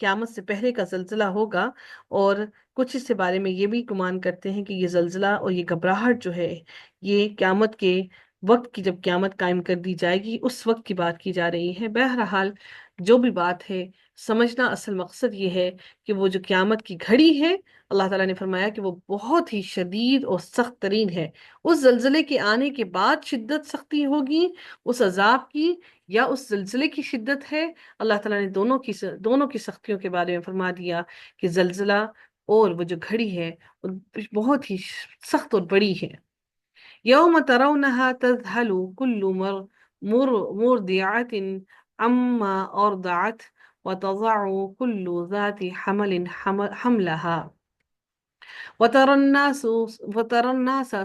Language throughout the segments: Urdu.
قیامت سے پہلے کا زلزلہ ہوگا، اور کچھ اس کے بارے میں یہ بھی گمان کرتے ہیں کہ یہ زلزلہ اور یہ گھبراہٹ جو ہے یہ قیامت کے وقت کی، جب قیامت قائم کر دی جائے گی اس وقت کی بات کی جا رہی ہے۔ بہرحال جو بھی بات ہے، سمجھنا اصل مقصد یہ ہے کہ وہ جو قیامت کی گھڑی ہے، اللہ تعالیٰ نے فرمایا کہ وہ بہت ہی شدید اور سخت ترین ہے۔ اس زلزلے کے آنے کے بعد شدت سختی ہوگی اس عذاب کی، یا اس زلزلے کی شدت ہے؟ اللہ تعالیٰ نے دونوں کی سختیوں کے بارے میں فرما دیا کہ زلزلہ اور وہ جو گھڑی ہے وہ بہت ہی سخت اور بڑی ہے۔ یوم ترونها تذهل كل مرضعة عما أرضعت وتضع كل ذات حملها وترى الناس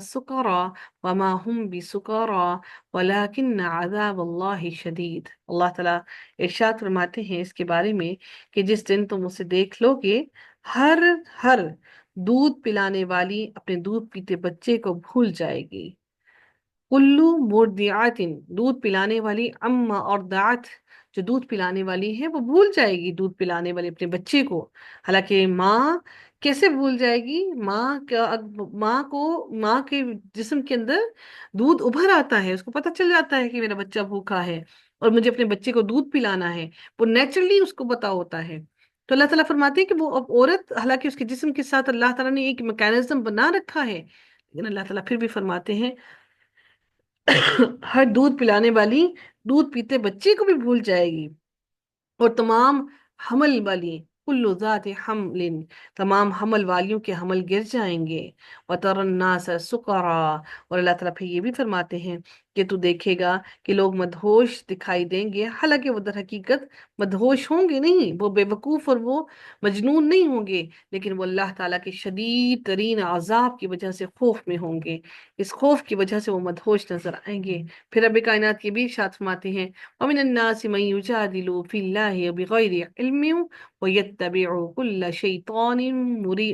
سكارى وما هم بسكارى ولكن عذاب اللہ شدید۔ اللہ تعالیٰ ارشاد فرماتے ہیں اس کے بارے میں کہ جس دن تم اسے دیکھ لو گے، ہر ہر دودھ پلانے والی اپنے دودھ پیتے بچے کو بھول جائے گی۔ کلو مرضعات، دودھ پلانے والی، اما اور دعت، جو دودھ پلانے والی ہے وہ بھول جائے گی دودھ پلانے والے اپنے بچے کو۔ حالانکہ ماں کیسے بھول جائے گی؟ ماں کے جسم کے اندر دودھ ابھر آتا ہے، اس کو پتہ چل جاتا ہے کہ میرا بچہ بھوکا ہے اور مجھے اپنے بچے کو دودھ پلانا ہے، وہ نیچرلی اس کو پتہ ہوتا ہے۔ تو اللہ تعالیٰ فرماتے ہیں کہ وہ اب عورت، حالانکہ اس کے جسم کے ساتھ اللہ تعالیٰ نے ایک میکینزم بنا رکھا ہے، لیکن اللہ تعالیٰ پھر بھی فرماتے ہیں ہر دودھ پلانے والی دودھ پیتے بچے کو بھی بھول جائے گی، اور تمام حمل والی، کلو ذات حمل، تمام حمل والیوں کے حمل گر جائیں گے۔ وتر الناس سکارا، اور اللہ تعالیٰ پھر یہ بھی فرماتے ہیں کہ تو دیکھے گا کہ لوگ مدہوش دکھائی دیں گے، حالانکہ وہ در حقیقت مدہوش ہوں گے نہیں، وہ بے وقوف اور وہ مجنون نہیں ہوں گے، لیکن وہ اللہ تعالیٰ کے شدید ترین عذاب کی وجہ سے خوف میں ہوں گے، اس خوف کی وجہ سے وہ مدہوش نظر آئیں گے۔ پھر رب کائنات یہ بھی ارشاد فرماتے ہیں وَمِنَ النَّاسِ مَن يُجَادِلُ فِي اللَّهِ بِغَيْرِ عِلْمٍ وَيَتَّبِعُ كُلَّ شَيْطَانٍ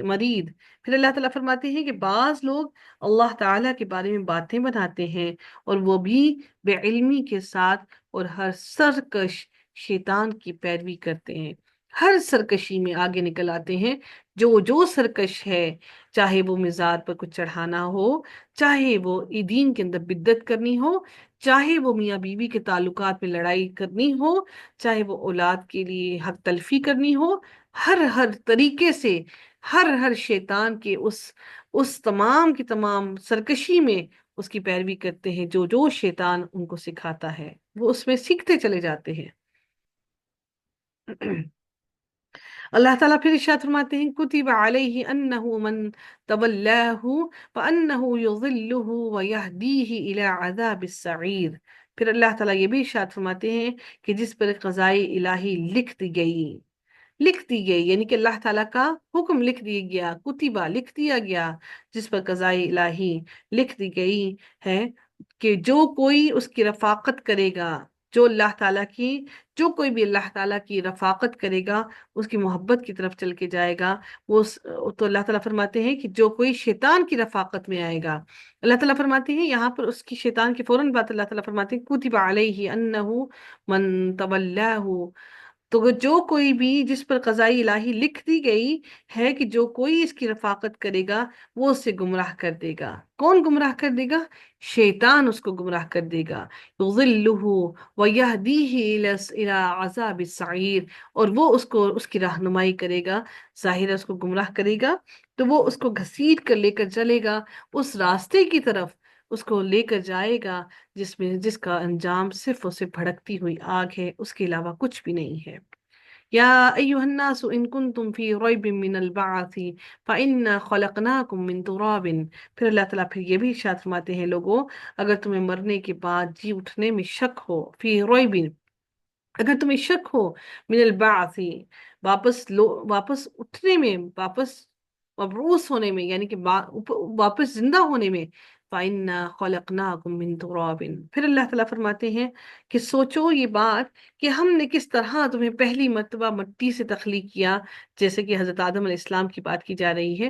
مَرِيدٍ۔ پھر اللہ تعالیٰ فرماتے ہیں کہ بعض لوگ اللہ تعالیٰ کے بارے میں باتیں بناتے ہیں، اور وہ بھی بے علمی کے ساتھ، اور ہر سرکش شیطان کی پیروی کرتے ہیں، ہر سرکشی میں آگے نکل آتے ہیں۔ جو سرکش ہے، چاہے وہ مزار پر کچھ چڑھانا ہو، چاہے وہ دین کے اندر بدعت کرنی ہو، چاہے وہ میاں بیوی کے تعلقات میں لڑائی کرنی ہو، چاہے وہ اولاد کے لیے حق تلفی کرنی ہو، ہر طریقے سے ہر شیطان کے اس تمام کی تمام سرکشی میں اس کی پیروی کرتے ہیں۔ جو شیطان ان کو سکھاتا ہے وہ اس میں سیکھتے چلے جاتے ہیں۔ اللہ تعالیٰ پھر ارشاد فرماتے ہیں کتب علیہ انہ من تولاہ فانہ یضلہ ویہدیہ الی عذاب السعیر۔ پھر اللہ تعالیٰ یہ بھی ارشاد فرماتے ہیں کہ جس پر قضائے الہی لکھ دی گئی، یعنی کہ اللہ تعالیٰ کا حکم لکھ دیا گیا، کتبہ لکھ دیا گیا، جس پر قضائے الہی لکھ دی گئی ہے کہ جو کوئی اس کی رفاقت کرے گا، جو کوئی بھی اللہ تعالیٰ کی رفاقت کرے گا، اس کی محبت کی طرف چل کے جائے گا، تو اللہ تعالیٰ فرماتے ہیں کہ جو کوئی شیطان کی رفاقت میں آئے گا، اللہ تعالیٰ فرماتے ہیں یہاں پر اس کی شیطان کی فوراً بات اللہ تعالیٰ فرماتے ہیں کتب علیہ انہ من تولاہ، تو جو کوئی بھی جس پر قضائی الہی لکھ دی گئی ہے کہ جو کوئی اس کی رفاقت کرے گا وہ اسے گمراہ کر دے گا۔ کون گمراہ کر دے گا؟ شیطان اس کو گمراہ کر دے گا۔ یضلہ ویہدیہ الی عذاب السعیر، اور وہ اس کی رہنمائی کرے گا، ظاہر ہے اس کو گمراہ کرے گا تو وہ اس کو گھسیٹ کر لے کر چلے گا اس راستے کی طرف، اس کو لے کر جائے گا جس کا انجام صرف اور صرف بھڑکتی ہوئی آگ ہے، اس کے علاوہ کچھ بھی نہیں ہے۔ یا ایھا الناس ان کنتم فی ریب من البعث فانا خلقناکم من تراب۔ پھر اللہ تعالیٰ پھر یہ بھی ارشاد فرماتے ہیں لوگوں، اگر تمہیں مرنے کے بعد جی اٹھنے میں شک ہو، فی ریب، اگر تمہیں شک ہو، من البعث، واپس اٹھنے میں، واپس مبعوث ہونے میں، یعنی کہ واپس زندہ ہونے میں، فَإِنَّا خَلَقْنَاكُم مِّن تُرَابٍ۔ پھر اللہ تعالیٰ فرماتے ہیں کہ سوچو یہ بات کہ ہم نے کس طرح تمہیں پہلی مرتبہ مٹی سے تخلیق کیا، جیسے کہ حضرت آدم علیہ السلام کی بات کی جا رہی ہے،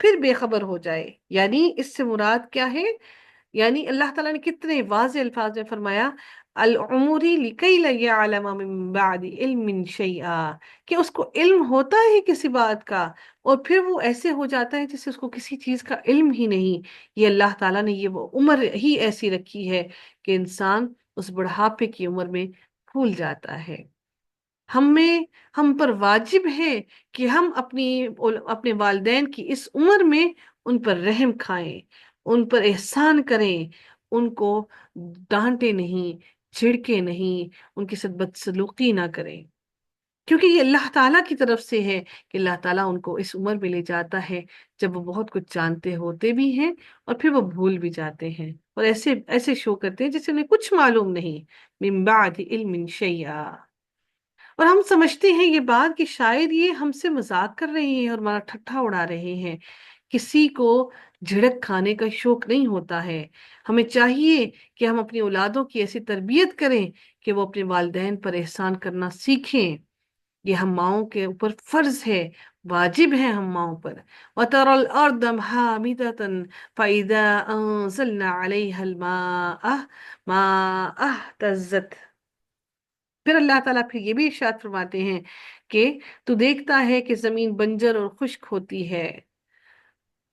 پھر بے خبر ہو جائے۔ یعنی اس سے مراد کیا ہے؟ یعنی اللہ تعالیٰ نے کتنے واضح الفاظ میں فرمایا، العمری لکی لا یعلم من بعد علم شیئا، کہ اس کو علم ہوتا ہے کسی بات کا اور پھر وہ ایسے ہو جاتا ہے جسے اس کو کسی چیز کا علم ہی نہیں۔ یہ اللہ تعالیٰ نے یہ وہ عمر ہی ایسی رکھی ہے کہ انسان اس بڑھاپے کی عمر میں بھول جاتا ہے۔ ہم پر واجب ہے کہ ہم اپنے والدین کی اس عمر میں ان پر رحم کھائیں، ان پر احسان کریں، ان کو ڈانٹے نہیں، چھڑکے نہیں، ان کے ساتھ بدسلوقی نہ کریں، کیونکہ یہ اللہ تعالیٰ کی طرف سے ہے کہ اللہ تعالیٰ ان کو اس عمر میں لے جاتا ہے جب وہ بہت کچھ جانتے ہوتے بھی ہیں اور پھر وہ بھول بھی جاتے ہیں اور ایسے ایسے شو کرتے ہیں جسے انہیں کچھ معلوم نہیں، من بعد علم شیئا۔ اور ہم سمجھتے ہیں یہ بات کہ شاید یہ ہم سے مذاق کر رہے ہیں اور ہمارا ٹھٹھا اڑا رہے ہیں۔ کسی کو جھڑک کھانے کا شوق نہیں ہوتا ہے۔ ہمیں چاہیے کہ ہم اپنی اولادوں کی ایسی تربیت کریں کہ وہ اپنے والدین پر احسان کرنا سیکھیں۔ یہ ہم ماؤں کے اوپر فرض ہے، واجب ہے ہم ماؤں پر۔ وَتَرَى الْأَرْضَ هَامِدَةً فَإِذَا أَنزَلْنَا عَلَيْهَا الْمَاءَ مَاءَ اهْتَزَّتْ۔ پھر اللہ تعالیٰ پھر یہ بھی ارشاد فرماتے ہیں کہ تو دیکھتا ہے کہ زمین بنجر اور خشک ہوتی ہے۔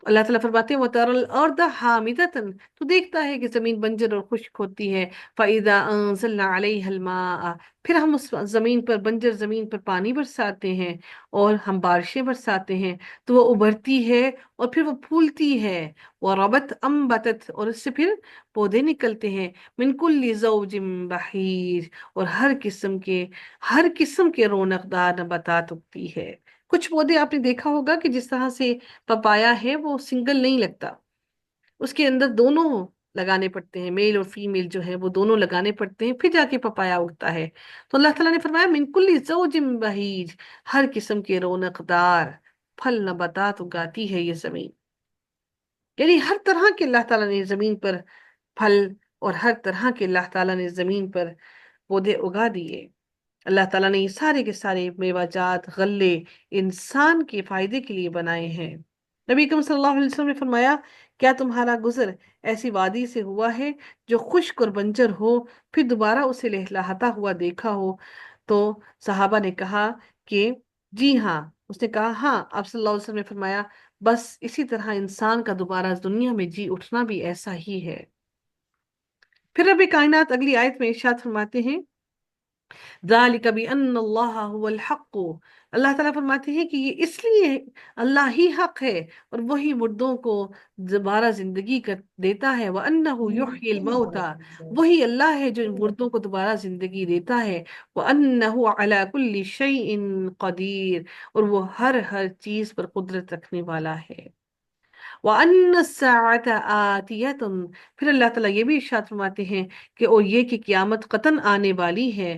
اللہ تعالیٰ فرماتے ہیں وَتَرَى الْأَرْضَ حَامِدَةً، تو دیکھتا ہے کہ زمین بنجر اور خشک ہوتی ہے، فَإِذَا أَنزَلْنَا عَلَيْهَا الْمَاءَ، پھر ہم اس زمین پر، بنجر زمین پر پانی برساتے ہیں اور ہم بارشیں برساتے ہیں تو وہ ابھرتی ہے اور پھر وہ پھولتی ہے، وَرَبَتْ أَنبَتَتْ، اور اس سے پھر پودے نکلتے ہیں، مِن كُلِّ زَوْجٍ بَهِيجٍ، اور ہر قسم کے رونق دار نباتات اگتی ہے۔ کچھ پودے آپ نے دیکھا ہوگا کہ جس طرح سے پپایا ہے وہ سنگل نہیں لگتا، اس کے اندر دونوں لگانے پڑتے ہیں، میل اور فیمیل جو ہے وہ دونوں لگانے پڑتے ہیں پھر جا کے پپایا اگتا ہے۔ تو اللہ تعالیٰ نے فرمایا من کل زوج بہیج، ہر قسم کے رونق دار پھل نباتات اگاتی ہے یہ زمین۔ یعنی ہر طرح کے اللہ تعالیٰ نے زمین پر پھل اور ہر طرح کے اللہ تعالیٰ نے زمین پر پودے اگا دیے۔ اللہ تعالیٰ نے یہ سارے کے سارے میوہ جات، غلے انسان کے فائدے کے لیے بنائے ہیں۔ نبی اکرم صلی اللہ علیہ وسلم نے فرمایا کیا تمہارا گزر ایسی وادی سے ہوا ہے جو خشک اور بنجر ہو پھر دوبارہ اسے لہلہاتا ہوا دیکھا ہو؟ تو صحابہ نے کہا کہ جی ہاں۔ اس نے کہا ہاں، آپ صلی اللہ علیہ وسلم نے فرمایا بس اسی طرح انسان کا دوبارہ دنیا میں جی اٹھنا بھی ایسا ہی ہے۔ پھر رب کائنات اگلی آیت میں ارشاد فرماتے ہیں ذالک بأن اللہ هو الحق، اللہ تعالیٰ فرماتے ہیں کہ یہ اس لیے اللہ ہی حق ہے اور وہی مردوں کو دوبارہ زندگی کر دیتا ہے، وَأَنَّهُ يُحْيِي الْمَوْتَى، وہی اللہ ہے جو مردوں کو دوبارہ زندگی دیتا ہے، وَأَنَّهُ عَلَى كُلِّ شَيْءٍ قَدِيرٌ، اور وہ ہر چیز پر قدرت رکھنے والا ہے۔ وَأَنَّ السَّاعَةَ آتِيَةٌ، پھر اللہ تعالیٰ یہ بھی ارشاد فرماتے ہیں کہ اور یہ کہ قیامت قطعاً آنے والی ہے،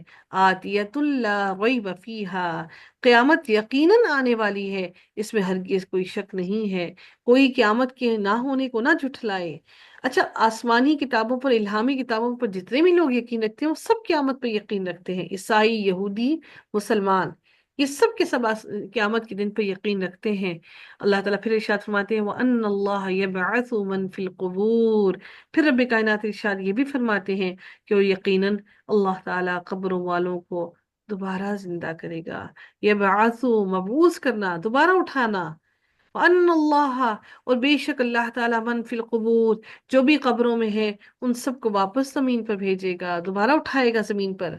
آتِيَةٌ لَا رَيْبَ فِيهَا، قیامت یقیناً آنے والی ہے، اس میں ہرگز کوئی شک نہیں ہے، کوئی قیامت کے نہ ہونے کو نہ جھٹلائے۔ اچھا، آسمانی کتابوں پر، الہامی کتابوں پر جتنے بھی لوگ یقین رکھتے ہیں وہ سب قیامت پر یقین رکھتے ہیں، عیسائی، یہودی، مسلمان، یہ سب کے سب قیامت کے دن پہ یقین رکھتے ہیں۔ اللہ تعالیٰ پھر ارشاد فرماتے ہیں وَأَنَّ اللَّهَ يَبْعَثُ مَن فِي الْقُبُورِ، پھر رب کائنات ارشاد یہ بھی فرماتے ہیں کہ وہ یقیناً اللہ تعالیٰ قبروں والوں کو دوبارہ زندہ کرے گا۔ یبعث، مبعوث کرنا، دوبارہ اٹھانا۔ وَأَنَّ اللَّهَ، اور بے شک اللہ تعالیٰ من فی القبور، جو بھی قبروں میں ہے ان سب کو واپس زمین پر بھیجے گا، دوبارہ اٹھائے گا زمین پر،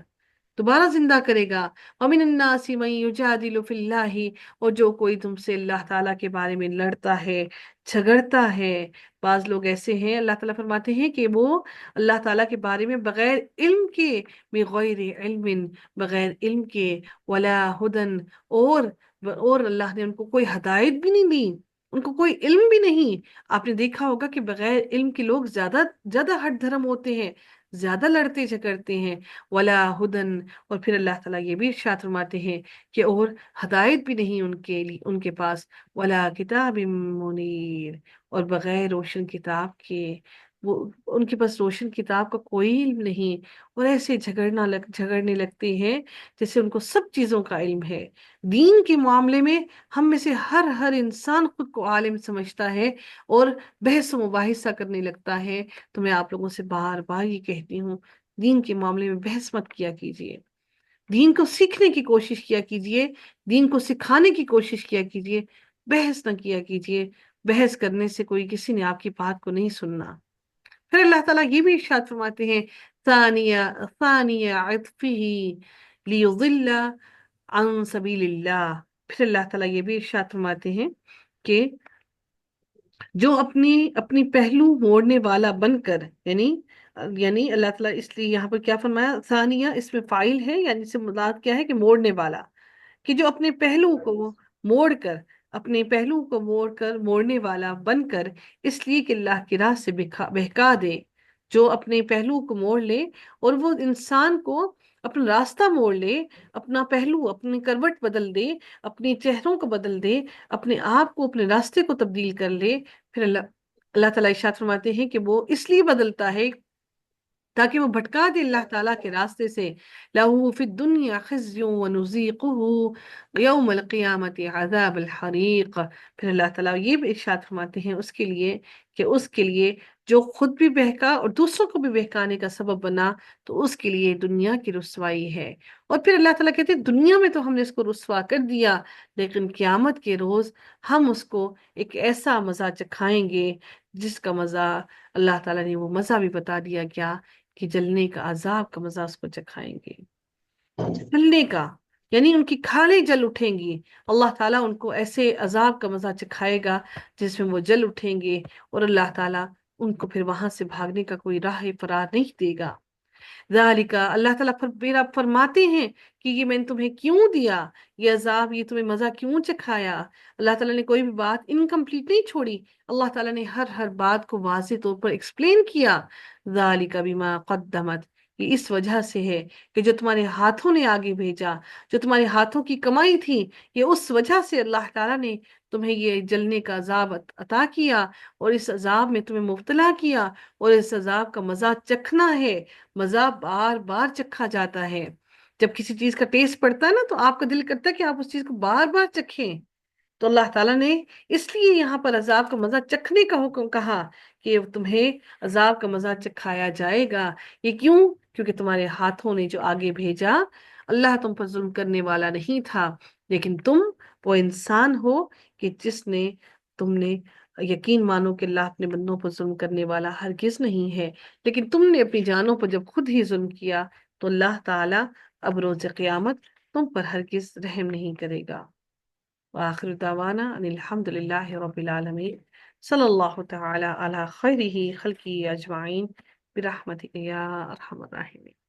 دوبارہ زندہ کرے گا۔ وَمِنَ النَّاسِ مَن يُجَادِلُ فِي اللَّهِ، اور جو کوئی تم سے اللہ تعالیٰ کے بارے میں لڑتا ہے، جھگڑتا ہے۔ بعض لوگ ایسے ہیں، اللہ تعالیٰ فرماتے ہیں کہ وہ اللہ تعالیٰ کے بارے میں بغیر علم کے، بغیر علم، بغیر علم کے، ولا ہدن، اور اللہ نے ان کو کوئی ہدایت بھی نہیں دی، ان کو کوئی علم بھی نہیں۔ آپ نے دیکھا ہوگا کہ بغیر علم کے لوگ زیادہ زیادہ ہٹ دھرم ہوتے ہیں، زیادہ لڑتے جھگڑتے ہیں، ولا ہدن، اور پھر اللہ تعالیٰ یہ بھی ارشاد فرماتے ہیں کہ اور ہدایت بھی نہیں ان کے لیے، ان کے پاس، ولا کتاب منیر، اور بغیر روشن کتاب کے، وہ ان کے پاس روشن کتاب کا کوئی علم نہیں، اور ایسے جھگڑنے لگتے ہیں جیسے ان کو سب چیزوں کا علم ہے۔ دین کے معاملے میں ہم میں سے ہر انسان خود کو عالم سمجھتا ہے اور بحث و مباحثہ کرنے لگتا ہے۔ تو میں آپ لوگوں سے بار بار یہ کہتی ہوں، دین کے معاملے میں بحث مت کیا کیجیے، دین کو سیکھنے کی کوشش کیا کیجیے، دین کو سکھانے کی کوشش کیا کیجیے، بحث نہ کیا کیجیے۔ بحث کرنے سے کوئی کسی نے آپ کی بات کو نہیں سننا۔ پھر اللہ تعالیٰ یہ بھی ارشاد فرماتے ہیں، ثانیہ ثانیہ عطفہ لیضل عن سبیل اللہ۔ پھر اللہ تعالیٰ یہ بھی ارشاد فرماتے ہیں کہ جو اپنی پہلو موڑنے والا بن کر، یعنی اللہ تعالیٰ اس لیے یہاں پر کیا فرمایا، ثانیہ اس میں فاعل ہے، یعنی اس سے مراد کیا ہے کہ موڑنے والا، کہ جو موڑ کر اپنے پہلو کو موڑنے والا بن کر، اس لیے کہ اللہ کی راہ سے بہکا دے، جو اپنے پہلو کو موڑ لے اور وہ انسان کو اپنا راستہ موڑ لے، اپنا پہلو اپنی کروٹ بدل دے، اپنے چہروں کو بدل دے، اپنے آپ کو اپنے راستے کو تبدیل کر لے، پھر اللہ تعالیٰ ارشاد فرماتے ہیں کہ وہ اس لیے بدلتا ہے تاکہ وہ بھٹکا دے اللہ تعالیٰ کے راستے سے۔ لَهُ فِي الدُّنْيَا خِزْيٌ وَنُذِيقُهُ يَوْمَ الْقِيَامَةِ عَذَابَ الْحَرِيقِ۔ پھر اللہ تعالیٰ یہ بھی ارشاد فرماتے ہیں اس کے لیے جو خود بھی بہکا اور دوسروں کو بھی بہکانے کا سبب بنا، تو اس کے لیے دنیا کی رسوائی ہے۔ اور پھر اللہ تعالیٰ کہتے ہیں دنیا میں تو ہم نے اس کو رسوا کر دیا، لیکن قیامت کے روز ہم اس کو ایک ایسا مزہ چکھائیں گے جس کا مزہ اللہ تعالیٰ نے وہ مزہ بھی بتا دیا کیا، کہ جلنے کا عذاب کا مزہ اس کو چکھائیں گے۔ جلنے کا یعنی ان کی کھالیں جل اٹھیں گی، اللہ تعالیٰ ان کو ایسے عذاب کا مزہ چکھائے گا جس میں وہ جل اٹھیں گے، اور اللہ تعالیٰ ان کو پھر وہاں سے بھاگنے کا کوئی راہ فرار نہیں دے گا۔ ذالک اللہ تعالیٰ میرا فرماتے ہیں کہ یہ میں نے تمہیں کیوں دیا، یہ عذاب، یہ تمہیں مزہ کیوں چکھایا۔ اللہ تعالیٰ نے کوئی بھی بات انکمپلیٹ نہیں چھوڑی، اللہ تعالیٰ نے ہر بات کو واضح طور پر ایکسپلین کیا۔ ذالک بما قدمت، یہ اس وجہ سے ہے کہ جو تمہارے ہاتھوں نے آگے بھیجا، جو تمہارے ہاتھوں کی کمائی تھی، یہ اس وجہ سے اللہ تعالیٰ نے تمہیں یہ جلنے کا عذاب عطا کیا، اور اس عذاب میں تمہیں مبتلا کیا، اور اس عذاب کا مزہ چکھنا ہے۔ مزہ بار بار چکھا جاتا ہے، جب کسی چیز کا ٹیسٹ پڑتا ہے نا تو آپ کا دل کرتا ہے کہ آپ اس چیز کو بار بار چکھیں۔ تو اللہ تعالیٰ نے اس لیے یہاں پر عذاب کا مزہ چکھنے کا حکم کہا، کہ تمہیں عذاب کا مزہ چکھایا جائے گا۔ یہ کیوں؟ کیونکہ تمہارے ہاتھوں نے جو آگے بھیجا، اللہ تم پر ظلم کرنے والا نہیں تھا، لیکن تم وہ انسان ہو کہ تم نے یقین مانو کہ اللہ اپنے بندوں پر ظلم کرنے والا ہرگز نہیں ہے، لیکن تم نے اپنی جانوں پر جب خود ہی ظلم کیا تو اللہ تعالیٰ اب روز قیامت تم پر ہرگز رحم نہیں کرے گا۔ وآخر دعوانا ان الحمد للہ رب العالمین، صلی اللہ تعالی علی خیرہ خلقہ اجمعین، برحمتک یا ارحم الراحمین۔